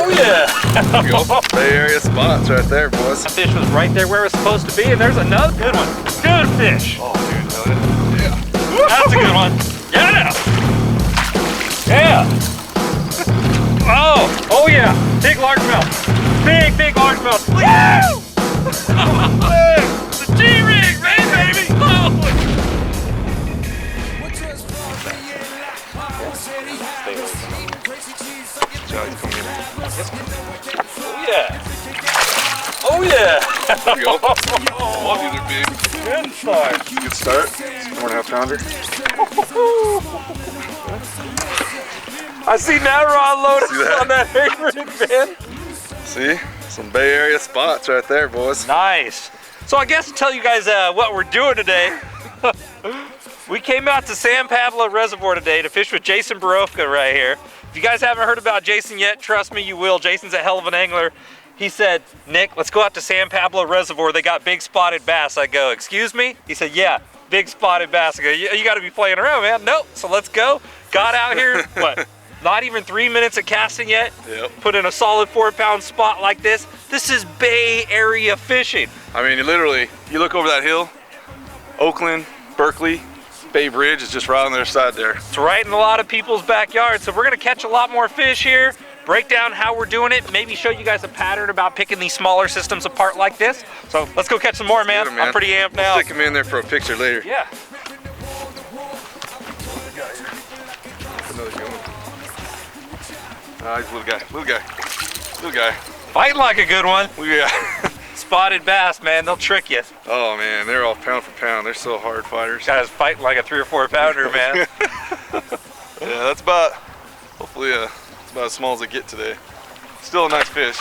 Oh yeah! There you go. Bay Area spots right there, boys. That fish was right there where it was supposed to be, and there's another good one. Good fish. Oh, dude, yeah. That's a good one. Yeah! Yeah! Oh yeah! Big largemouth. Big largemouth. Woo! The G-rig, right, baby? Oh. Oh yeah! Oh yeah! There you go. Oh, these are big. Good start. Good start. 4.5 pounder. I see that rod loaded See that? on that favorite, man. See? Some Bay Area spots right there, boys. Nice. So I guess to tell you guys what we're doing today, we came out to San Pablo Reservoir today to fish with Jason Borofka right here. If you guys haven't heard about Jason yet, trust me, you will. Jason's a hell of an angler. He said, Nick, let's go out to San Pablo Reservoir. They got big spotted bass. I go, excuse me? He said, yeah, big spotted bass. I go, you gotta be playing around, man. Nope, so let's go. Got out here, what? Not even 3 minutes of casting yet. Yep. Put in a solid 4-pound spot like this. This is Bay Area fishing. I mean, literally, you look over that hill, Oakland, Berkeley, Bay Bridge is just right on the other side there. It's right in a lot of people's backyards. So we're gonna catch a lot more fish here, break down how we're doing it, maybe show you guys a pattern about picking these smaller systems apart like this. So let's go catch some more, man. Man. I'm pretty amped now. Stick them in there for a picture later. Yeah. Another good one. He's a little guy. Fighting like a good one. Yeah. Spotted bass, man, they'll trick you. Oh man, they're all pound for pound. They're so hard fighters. Guys fighting like a 3 or 4 pounder, man. Yeah, that's about, hopefully, it's about as small as I get today. Still a nice fish.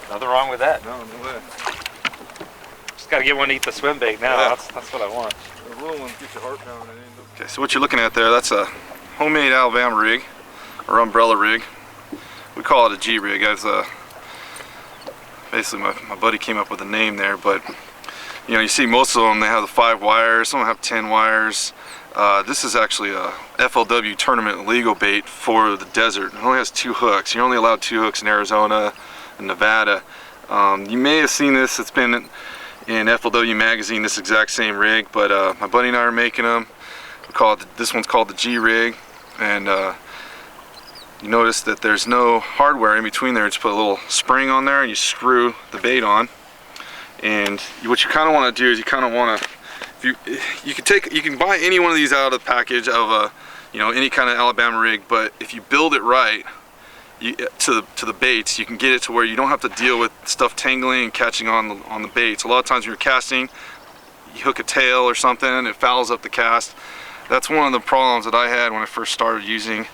Nothing wrong with that. No way. Just gotta get one to eat the swim bait now. Yeah. That's what I want. The little ones get your heart pounding. Okay, so what you're looking at there, that's a homemade Alabama rig, or umbrella rig. We call it a G rig. Basically my buddy came up with a name there, but you know, you see most of them, they have the 5 wires, some have 10 wires. This is actually a FLW tournament legal bait for the desert. It only has 2 hooks. You're only allowed 2 hooks in Arizona and Nevada. You may have seen this, it's been in FLW magazine, this exact same rig, but my buddy and I are making them. This one's called the G rig, and you notice that there's no hardware in between there. Just put a little spring on there and you screw the bait on. And what you kind of want to do is you kind of want to, you can buy any one of these out of the package of a, you know, any kind of Alabama rig, but if you build it right to the baits, you can get it to where you don't have to deal with stuff tangling and catching on the baits. A lot of times when you're casting, you hook a tail or something and it fouls up the cast. That's one of the problems that I had when I first started using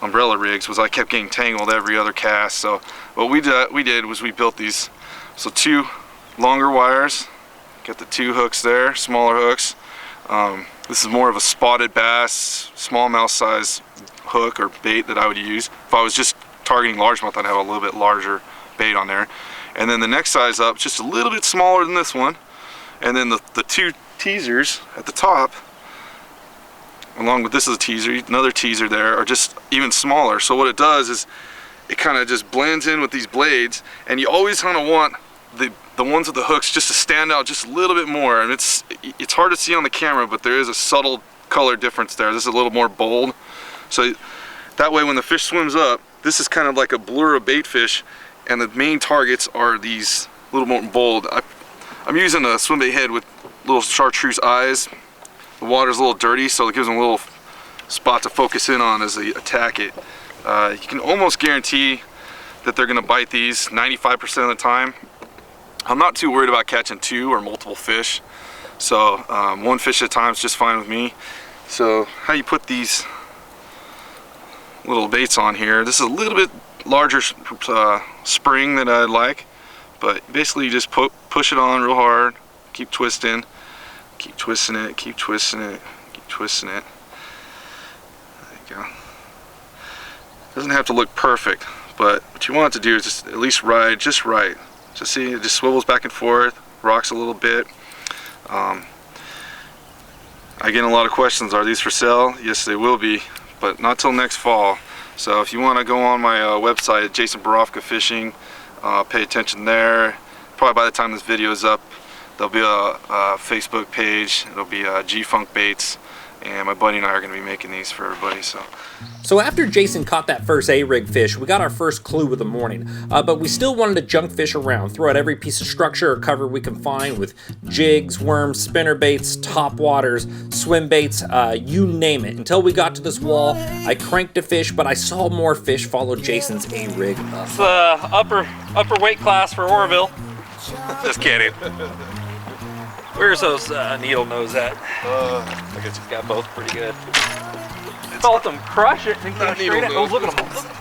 umbrella rigs, was I kept getting tangled every other cast. So what we did was we built these, so 2 longer wires, got the 2 hooks there, smaller hooks. This is more of a spotted bass, smallmouth size hook or bait that I would use. If I was just targeting largemouth, I'd have a little bit larger bait on there. And then the next size up, just a little bit smaller than this one. And then the 2 teasers at the top, along with this is a teaser, another teaser there, are just even smaller. So what it does is it kind of just blends in with these blades, and you always kind of want the ones with the hooks just to stand out just a little bit more. And it's hard to see on the camera, but there is a subtle color difference there. This is a little more bold. So that way when the fish swims up, this is kind of like a blur of bait fish, and the main targets are these little more bold. I'm using a swim bait head with little chartreuse eyes. The water's a little dirty, so it gives them a little spot to focus in on as they attack it. You can almost guarantee that they're going to bite these 95% of the time. I'm not too worried about catching 2 or multiple fish, so 1 fish at a time is just fine with me. So how you put these little baits on here, this is a little bit larger spring than I'd like, but basically you just push it on real hard, keep twisting. Keep twisting it, keep twisting it, keep twisting it. There you go. Doesn't have to look perfect, but what you want it to do is just at least ride just right. So see, it just swivels back and forth, rocks a little bit. I get a lot of questions, are these for sale? Yes, they will be, but not till next fall. So if you want to go on my website, Jason Borofka Fishing, pay attention there. Probably by the time this video is up, there'll be a Facebook page. It'll be G-Funk Baits, and my buddy and I are going to be making these for everybody. So after Jason caught that first A-rig fish, we got our first clue of the morning, but we still wanted to junk fish around, throw out every piece of structure or cover we can find with jigs, worms, spinner baits, top waters, swim baits, you name it. Until we got to this wall, I cranked a fish, but I saw more fish follow Jason's A-rig up. It's upper weight class for Oroville. Just kidding. Where's those needle nose at? I guess he's got both pretty good. Felt them crush it and came straight at. Oh, look at them. Look at them.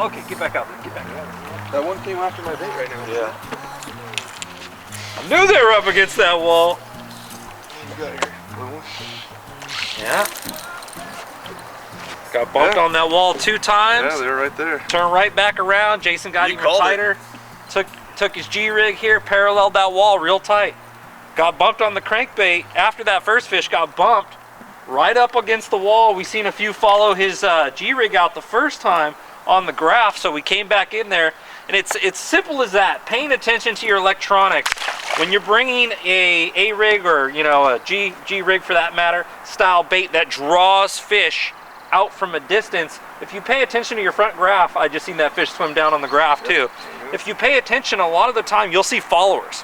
Okay, get back out there. Get back out there. That one came after my bait right now. Yeah. I knew they were up against that wall. You got here. Yeah. Got bumped on that wall 2 times. Yeah, they were right there. Turned right back around. Jason got even tighter. Took his G-rig here, paralleled that wall real tight. Got bumped on the crankbait. After that first fish got bumped, right up against the wall. We seen a few follow his G-rig out the first time on the graph, so we came back in there. And it's simple as that. Paying attention to your electronics. When you're bringing a rig or a G-rig for that matter, style bait that draws fish out from a distance, if you pay attention to your front graph, I just seen that fish swim down on the graph too. If you pay attention, a lot of the time you'll see followers.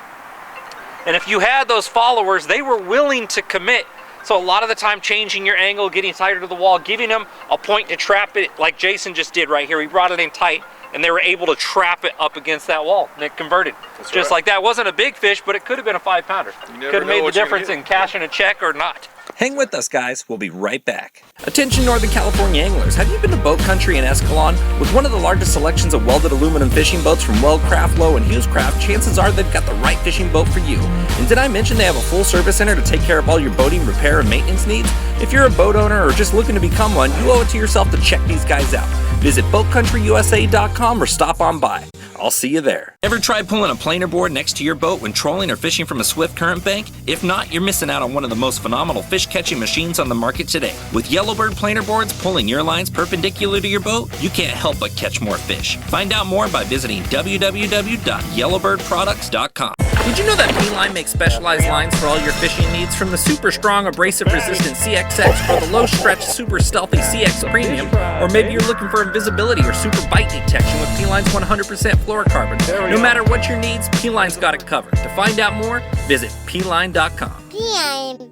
And if you had those followers, they were willing to commit. So a lot of the time changing your angle, getting tighter to the wall, giving them a point to trap it like Jason just did right here. He brought it in tight and they were able to trap it up against that wall and it converted. That's just right. Like that. It wasn't a big fish, but it could have been a 5-pounder. Could have made the difference in cashing a check or not. Hang with us, guys. We'll be right back. Attention Northern California anglers. Have you been to Boat Country in Escalon? With one of the largest selections of welded aluminum fishing boats from Weldcraft, Lowe, and Hughescraft, chances are they've got the right fishing boat for you. And did I mention they have a full service center to take care of all your boating, repair, and maintenance needs? If you're a boat owner or just looking to become one, you owe it to yourself to check these guys out. Visit BoatCountryUSA.com or stop on by. I'll see you there. Ever tried pulling a planer board next to your boat when trolling or fishing from a swift current bank? If not, you're missing out on one of the most phenomenal fish catching machines on the market today. With Yellowbird planer boards pulling your lines perpendicular to your boat, you can't help but catch more fish. Find out more by visiting www.yellowbirdproducts.com. Did you know that P-Line makes specialized lines for all your fishing needs, from the super strong abrasive resistant CXX or the low stretch super stealthy CX Premium? Or maybe you're looking for invisibility or super bite detection with P-Line's 100% fluorocarbon. No matter what your needs, P-Line's got it covered. To find out more, visit P-Line.com. P-Line, babe.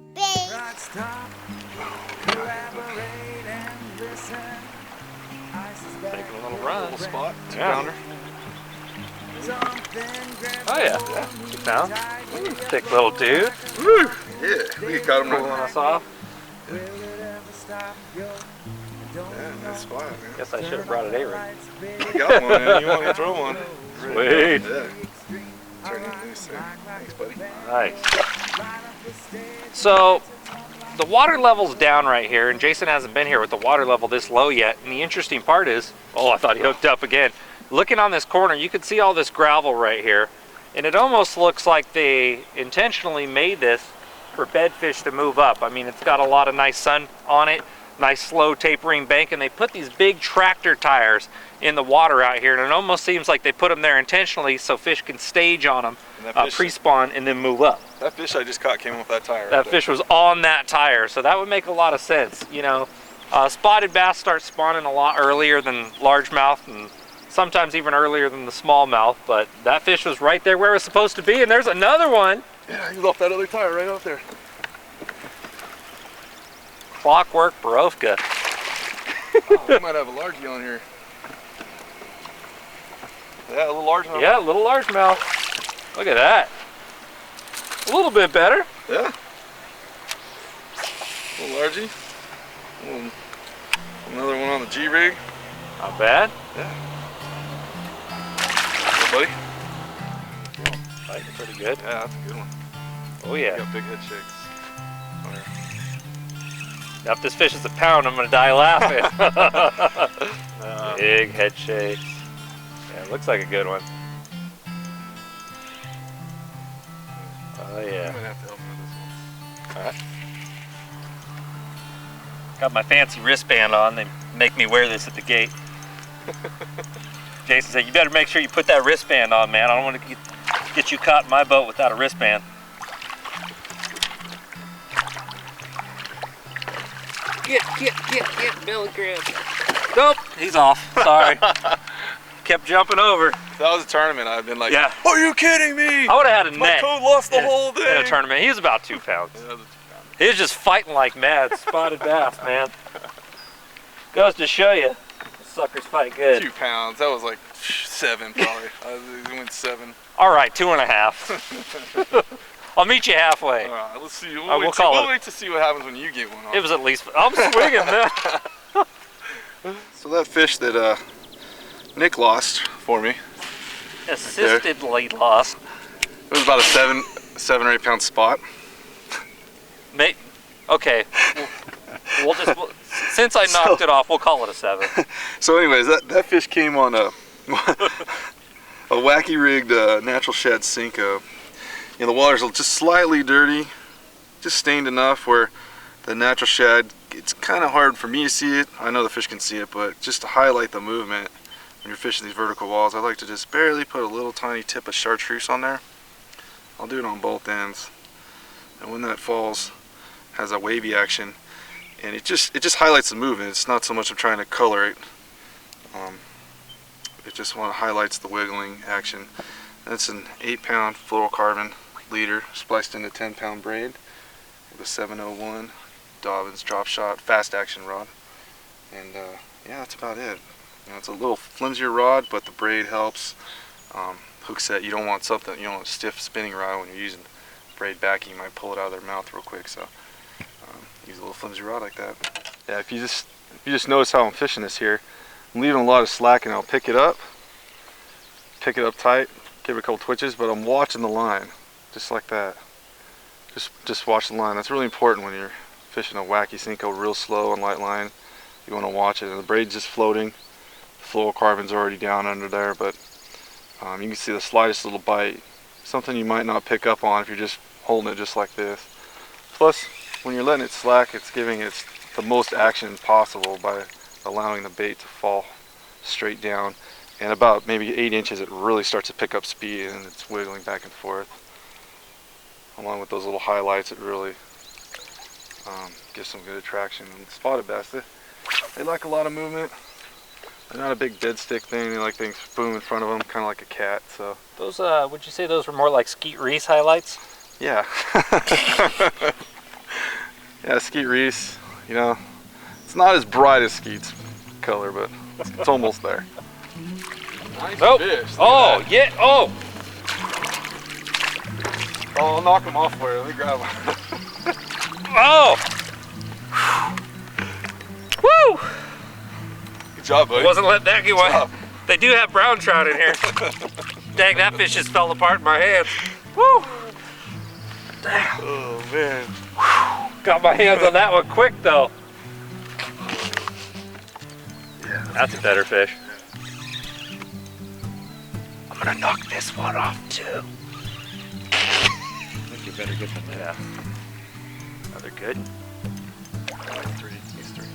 Taking a little run. Little spot, 2-pounder. Oh yeah, 2-pound. Thick little dude. Woo! Yeah, we got him Pulling us off. Yeah, nice spot, man. Guess I should have brought it A-rig. You got one, man. You want me to throw one? Sweet. Yeah. Turn it loose there. Thanks, buddy. Nice. So, the water level's down right here, and Jason hasn't been here with the water level this low yet. And the interesting part is, oh, I thought he hooked up again. Looking on this corner, you can see all this gravel right here. And it almost looks like they intentionally made this for bedfish to move up. I mean, it's got a lot of nice sun on it, nice slow tapering bank, and they put these big tractor tires in the water out here, and it almost seems like they put them there intentionally so fish can stage on them, pre-spawn, and then move up. That fish I just caught came off that tire. That fish was on that tire, so that would make a lot of sense. You know, spotted bass start spawning a lot earlier than largemouth, and sometimes even earlier than the smallmouth, but that fish was right there where it was supposed to be, and there's another one. Yeah, he's off that other tire right out there. Clockwork Borofka. Oh, we might have a largie on here. Yeah, a little largemouth. Yeah, a little largemouth. Look at that. A little bit better. Yeah. A little largie. Another one on the G-rig. Not bad. Yeah. Hey, buddy. Fighting pretty good. Yeah, that's a good one. Oh yeah. You got big head shakes. Now if this fish is a pound, I'm gonna die laughing. Big head shakes. Yeah, it looks like a good one. Oh yeah. I'm gonna have to help him with this one. Alright. Got my fancy wristband on. They make me wear this at the gate. Jason said, you better make sure you put that wristband on, man. I don't want to get you caught in my boat without a wristband. Get, belly grab. Nope, he's off. Sorry. Kept jumping over. If that was a tournament, I'd been like, yeah. Are you kidding me? I would have had a My net. code lost the whole thing. In a tournament. He was about 2 pounds. Yeah, that was a 2-pounder. He was just fighting like mad. Spotted bass, man. Goes to show you, the suckers fight good. 2 pounds. That was like 7 probably. I went 7. All right, 2.5. I'll meet you halfway. All right, let's see. we'll wait to see what happens when you get one off. It was at least, I'm swinging, man. So that fish that Nick lost for me. Assistedly lost. It was about a 7 or 8 pound spot. Mate, okay. We'll since I knocked it off, we'll call it a 7. So anyways, that fish came on a Wacky rigged natural shad Cinco. You know, the water's just slightly dirty, just stained enough where the natural shad, it's kind of hard for me to see it. I know the fish can see it, but just to highlight the movement when you're fishing these vertical walls, I like to just barely put a little tiny tip of chartreuse on there. I'll do it on both ends. And when that falls, has a wavy action, and it just highlights the movement. It's not so much of trying to color it. It just highlights the wiggling action. That's an 8-pound fluorocarbon leader spliced into 10-pound braid with a 701 Dobbins drop shot fast action rod. And yeah, that's about it. You know, it's a little flimsier rod, but the braid helps. Hook set, you don't want a stiff spinning rod when you're using braid backing. You might pull it out of their mouth real quick. So use a little flimsy rod like that. Yeah, if you just notice how I'm fishing this here, I'm leaving a lot of slack, and I'll pick it up tight, give it a couple twitches, but I'm watching the line, just like that. Just watch the line. That's really important when you're fishing a Wacky Cinco real slow on light line. You want to watch it, and the braid's just floating. The fluorocarbon's already down under there, but you can see the slightest little bite. Something you might not pick up on if you're just holding it just like this. Plus, when you're letting it slack, it's giving it the most action possible by allowing the bait to fall straight down. And about maybe 8 inches, it really starts to pick up speed, and it's wiggling back and forth. Along with those little highlights, it really gives some good attraction. And spotted bass, they like a lot of movement. They're not a big dead stick thing. They like things boom in front of them, kind of like a cat. So those, would you say those were more like Skeet Reese highlights? Yeah. Yeah, Skeet Reese. You know, it's not as bright as Skeet's color, but it's almost there. Nice fish. Oh, yeah. Oh. Oh, I'll knock him off for you. Let me grab him. Oh. Woo. Good job, buddy. Wasn't letting that get away. They do have brown trout in here. Dang, that fish just fell apart in my hands. Woo. Damn. Oh, man. Got my hands on that one quick, though. Yeah, that's a better fish. I'm gonna knock this one off too. I think you better get them in. Yeah. Are they good? He's 3.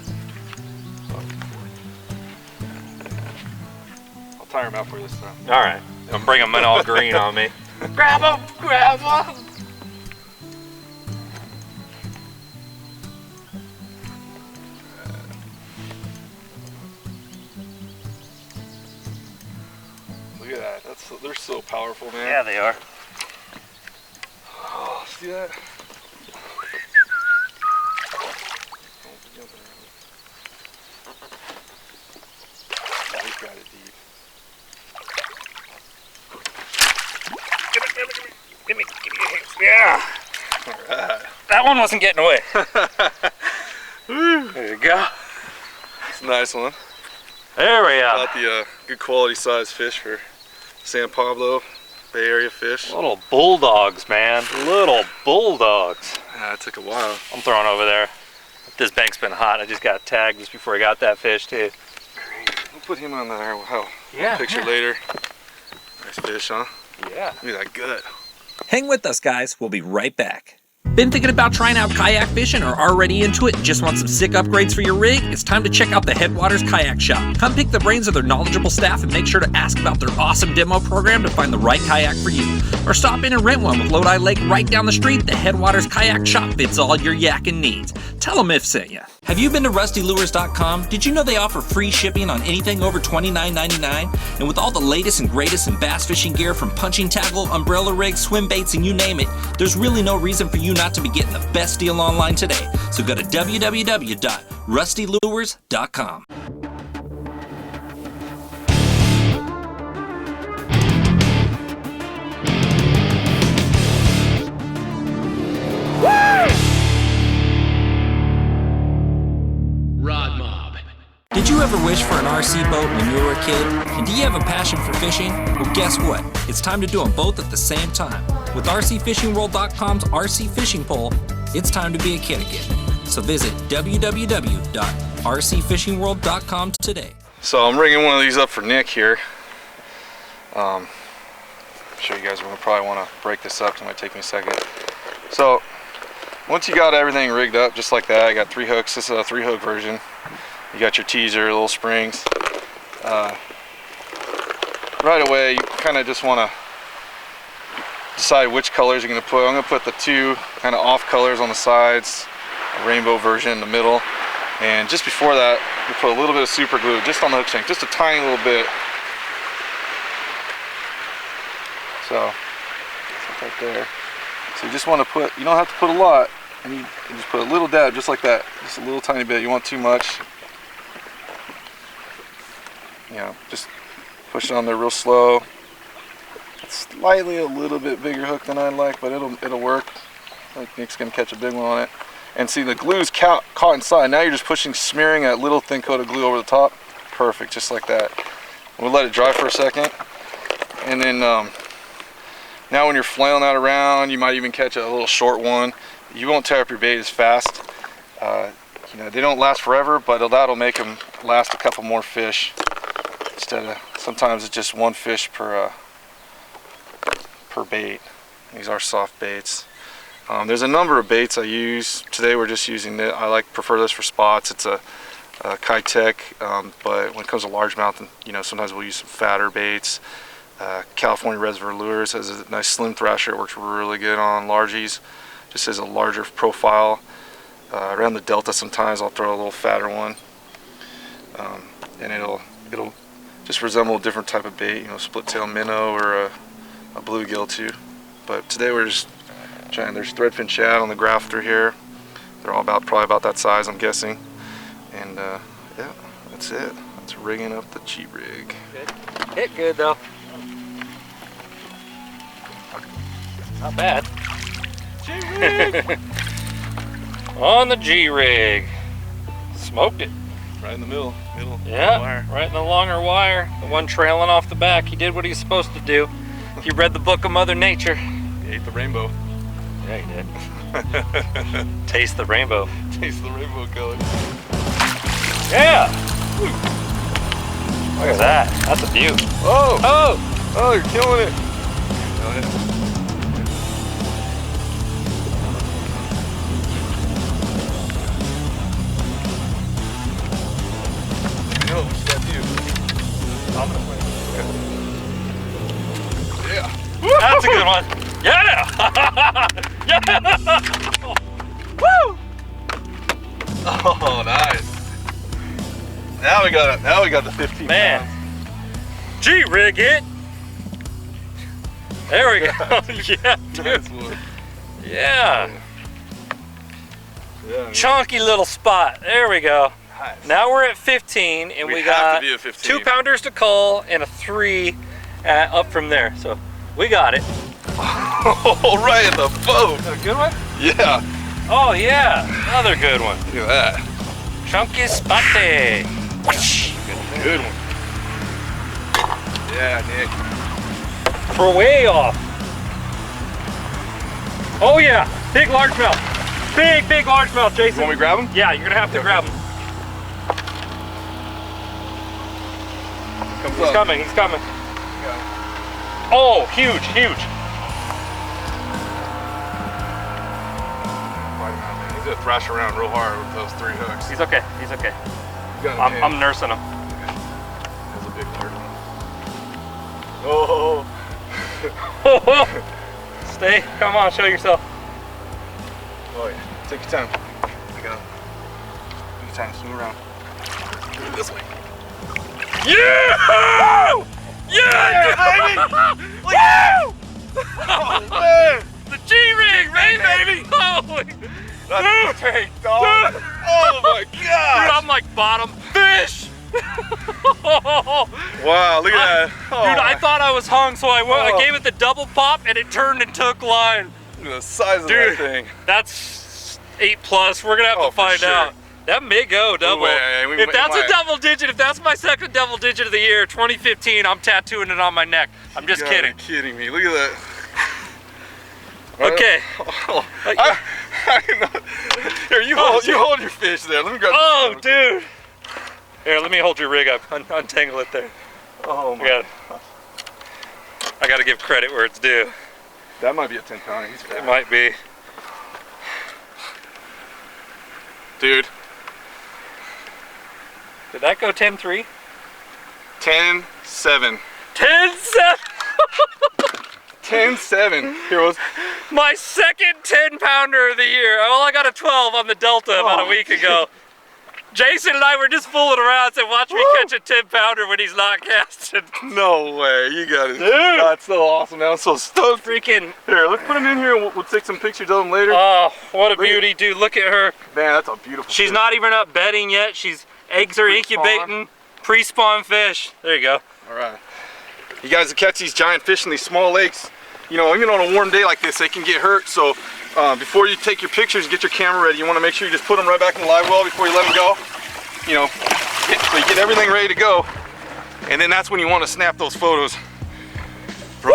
I'll tire him out for you this time. All right. I'm bring them in all green on me. Grab them! Grab them! Look at that. They're so powerful, man. Yeah, they are. Oh, see that? He's got it deep. Give me your hands. Yeah. All right. That one wasn't getting away. There you go. It's a nice one. There we are. Got the good quality size fish for San Pablo Bay Area fish. Little bulldogs, man. Little bulldogs. Yeah, it took a while. I'm throwing over there. This bank's been hot. I just got tagged just before I got that fish too. We'll put him on there. Wow. Yeah. Picture later. Nice fish, huh? Yeah. Look at that gut. Hang with us, guys. We'll be right back. Been thinking about trying out kayak fishing or already into it and just want some sick upgrades for your rig? It's time to check out the Headwaters Kayak Shop. Come pick the brains of their knowledgeable staff and make sure to ask about their awesome demo program to find the right kayak for you. Or stop in and rent one with Lodi Lake right down the street. The Headwaters Kayak Shop fits all your yakking needs. Tell them if sent ya. Have you been to rustylures.com? Did you know they offer free shipping on anything over $29.99? And with all the latest and greatest in bass fishing gear from punching tackle, umbrella rigs, swim baits, and you name it, there's really no reason for you not to be getting the best deal online today. So go to www.rustylures.com. Did you ever wish for an RC boat when you were a kid? And do you have a passion for fishing? Well, guess what? It's time to do them both at the same time. With RCFishingWorld.com's RC Fishing Pole, it's time to be a kid again. So visit www.rcfishingworld.com today. So I'm rigging one of these up for Nick here. I'm sure you guys will probably want to break this up. It might take me a second. So once you got everything rigged up just like that, I got 3 hooks. This is a 3-hook version. You got your teaser, little springs. Right away, you kind of just want to decide which colors you're going to put. I'm going to put the 2 kind of off colors on the sides, a rainbow version in the middle, and just before that, you put a little bit of super glue just on the hook shank, just a tiny little bit. So, right there. So you just want to put, you don't have to put a lot, and you just put a little dab just like that, just a little tiny bit. You want too much, you know, just push it on there real slow. It's slightly a little bit bigger hook than I'd like, but it'll work. I think Nick's gonna catch a big one on it. And see, the glue's caught inside. Now you're just smearing that little thin coat of glue over the top. Perfect, just like that. We'll let it dry for a second, and then now when you're flailing that around, you might even catch a little short one. You won't tear up your bait as fast. You know, they don't last forever, but that'll make them last a couple more fish. Instead of, sometimes it's just 1 fish per bait. These are soft baits. There's a number of baits I use. Today we're just using it. I prefer this for spots. It's a Kitech, but when it comes to largemouth, you know, sometimes we'll use some fatter baits. California Reservoir Lures has a nice slim thrasher. It works really good on largies. Just has a larger profile. Around the Delta sometimes I'll throw a little fatter one, and it'll just resemble a different type of bait, you know, split tail minnow or a bluegill too. But today we're just trying. There's threadfin shad on the grafter here. They're all probably about that size, I'm guessing. And yeah, that's it. That's rigging up the G rig. Good. Hit good though. Not bad. G-rig! On the G-rig. Smoked it. Right in the middle Yeah, wire. right in the longer wire. The one trailing off the back. He did what he's supposed to do. He read the book of Mother Nature. He ate the rainbow. Yeah, he did. Taste the rainbow. Taste the rainbow color. Yeah! Look at that. That's a view. Oh! Oh! Oh, you're killing it. Yeah. That's a good one. Yeah! Yeah! Woo! Oh, nice. Now we got the 15 Man. pounds. G-rig it. There we go. Yeah, dude. Nice one. Yeah. Yeah. Chunky little spot. There we go. Nice. Now we're at 15, and we have got to be at 15. 2 pounders to cull and a 3 up from there. So we got it. Oh, right in the boat. A good one? Yeah. Oh yeah, another good one. Look at that. Chunky spotty. Good one. Yeah, Nick. For way off. Oh yeah, big largemouth. Big largemouth, Jason. You want me to grab him? Yeah, you're gonna have to grab him. He's coming, he's coming. Oh, huge. He's gonna thrash around real hard with those 3 hooks. He's okay. He's okay. I'm nursing him. That's a big hard one. Oh. Stay. Come on, show yourself. Oh yeah. Take your time. I got him. Take your time. Swing around. Do it this way. Yeah! Yeah, baby! Woo! Oh man! The G-ring, baby! Holy! That's a tank, dog. Oh my god! Dude, I'm like bottom fish! Wow, look at that. Oh, dude, I thought I was hung, so I gave it the double pop and it turned and took line. Look at the size of Dude, that thing. That's 8+. We're gonna have to find out. That may go double. If that's a double digit, if that's my second double digit of the year, 2015, I'm tattooing it on my neck. I'm just kidding. You're kidding me. Look at that. Okay. Here, you hold your fish there. Let me grab. Oh, dude. Here, let me hold your rig up. Untangle it there. Oh my God. I got to give credit where it's due. That might be a 10-pounder. He's fat. It might be. Dude. Did that go 10-3? 10-7. 10-7. 10-7. Here was my second 10-pounder of the year. Well, I got a 12 on the Delta about a week ago. Jason and I were just fooling around, said, watch me catch a 10-pounder when he's not casting. No way, you got it. Dude. That's so awesome, man. I'm so stoked. Freaking. Here, let's put him in here and we'll take some pictures of him later. Oh, what a beauty, dude. Look at her. Man, that's a beautiful She's fish. not even up bedding yet. Eggs are incubating. Pre-spawn fish. There you go. All right. You guys that catch these giant fish in these small lakes, you know, even on a warm day like this, they can get hurt. So before you take your pictures and get your camera ready, you want to make sure you just put them right back in the live well before you let them go. You know, so you get everything ready to go, and then that's when you want to snap those photos. Dude.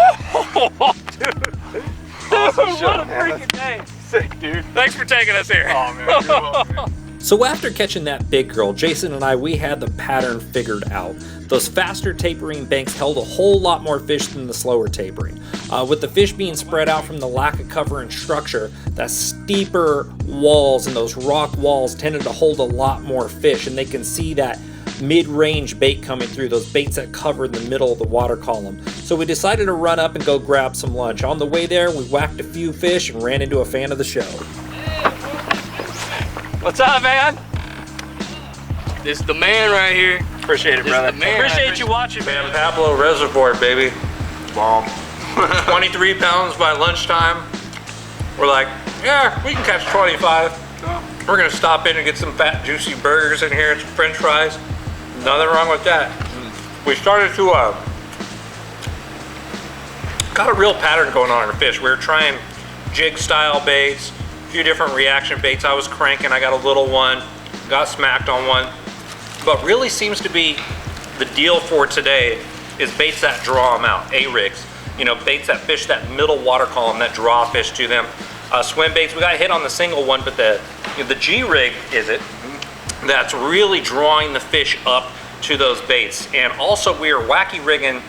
Awesome show, What a man. freaking day. Sick, dude. Thanks for taking us here. Oh man, you're welcome, man. So after catching that big girl, Jason and I, we had the pattern figured out. Those faster tapering banks held a whole lot more fish than the slower tapering. With the fish being spread out from the lack of cover and structure, that steeper walls and those rock walls tended to hold a lot more fish, and they can see that mid-range bait coming through, those baits that cover the middle of the water column. So we decided to run up and go grab some lunch. On the way there, we whacked a few fish and ran into a fan of the show. What's up, man? This is the man right here. Appreciate it, brother. Appreciate you watching, man. Pablo Reservoir, baby. Bomb. 23 pounds by lunchtime. We're like, yeah, we can catch 25. We're gonna stop in and get some fat, juicy burgers in here and some French fries. Nothing wrong with that. We started to, got a real pattern going on in our fish. We were trying jig style baits, a few different reaction baits. I was cranking, I got a little one, got smacked on one. But really seems to be the deal for today is baits that draw them out, A-rigs. You know, baits that fish that middle water column that draw fish to them. Swim baits, we got hit on the single one, but the G-rig is it that's really drawing the fish up to those baits. And also we are wacky rigging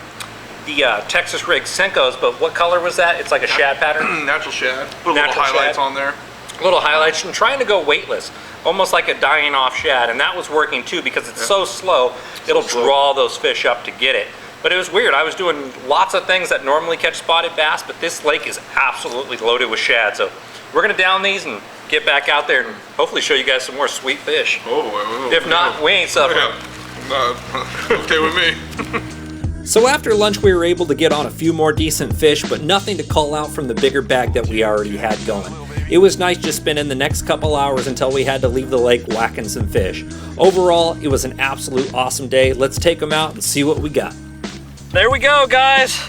the Texas rig Senkos, but what color was that? It's like a shad pattern? Natural shad. Put a little highlights on there. Little highlights, and trying to go weightless, almost like a dying off shad, and that was working too because it's so slow, it'll draw those fish up to get it. But it was weird. I was doing lots of things that normally catch spotted bass, but this lake is absolutely loaded with shad. So we're gonna down these and get back out there and hopefully show you guys some more sweet fish. Oh, if not, we ain't suffering. Okay with me. So after lunch, we were able to get on a few more decent fish, but nothing to call out from the bigger bag that we already had going. It was nice just spending the next couple hours until we had to leave the lake whacking some fish. Overall, it was an absolute awesome day. Let's take them out and see what we got. There we go, guys.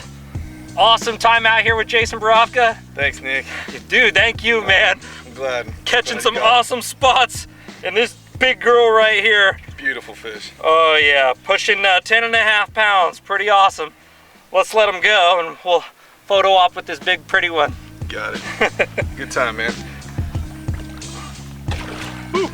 Awesome time out here with Jason Borofka. Thanks, Nick. Dude, thank you, man. I'm glad. Catching some awesome spots in this big girl right here. Beautiful fish. Oh yeah, pushing 10.5 pounds, pretty awesome. Let's let them go and we'll photo op with this big pretty one. Got it. Good time, man. Woo.